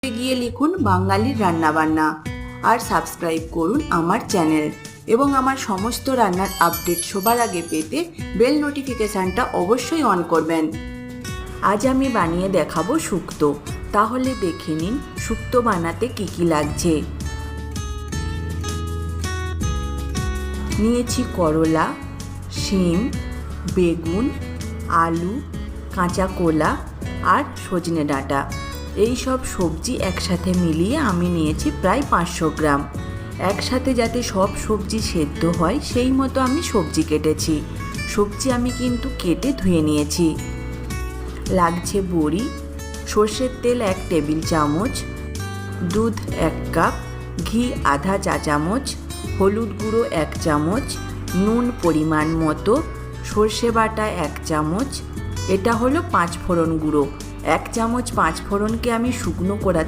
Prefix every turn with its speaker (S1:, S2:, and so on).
S1: গিয়ে লিখুন বাঙালির রান্নাবান্না আর সাবস্ক্রাইব করুন আমার চ্যানেল এবং আমার সমস্ত রান্নার আপডেট সবার আগে পেতে বেল নোটিফিকেশানটা অবশ্যই অন করবেন। আজ আমি বানিয়ে দেখাবো শুক্তো। তাহলে দেখে নিন শুক্তো বানাতে কি কি লাগছে। নিয়েছি করলা, শিম, বেগুন, আলু, কাঁচা কলা আর সজনে ডাঁটা। এই সব সবজি একসাথে মিলিয়ে আমি নিয়েছি প্রায় 500 গ্রাম। একসাথে যাতে সব সবজি সেদ্ধ হয় সেই মতো আমি সবজি কেটেছি। সবজি আমি কিন্তু কেটে ধুয়ে নিয়েছি। লাগছে বড়ি, সর্ষের তেল 1 টেবিল চামচ, দুধ 1 কাপ, ঘি আধা চা চামচ, হলুদ গুঁড়ো 1 চামচ, নুন পরিমাণ মতো, সর্ষে বাটা 1 চামচ। এটা হলো 5 ফোড়ন গুঁড়ো। 1 চামচ 5 ফোড়নকে আমি শুকনো কড়াতে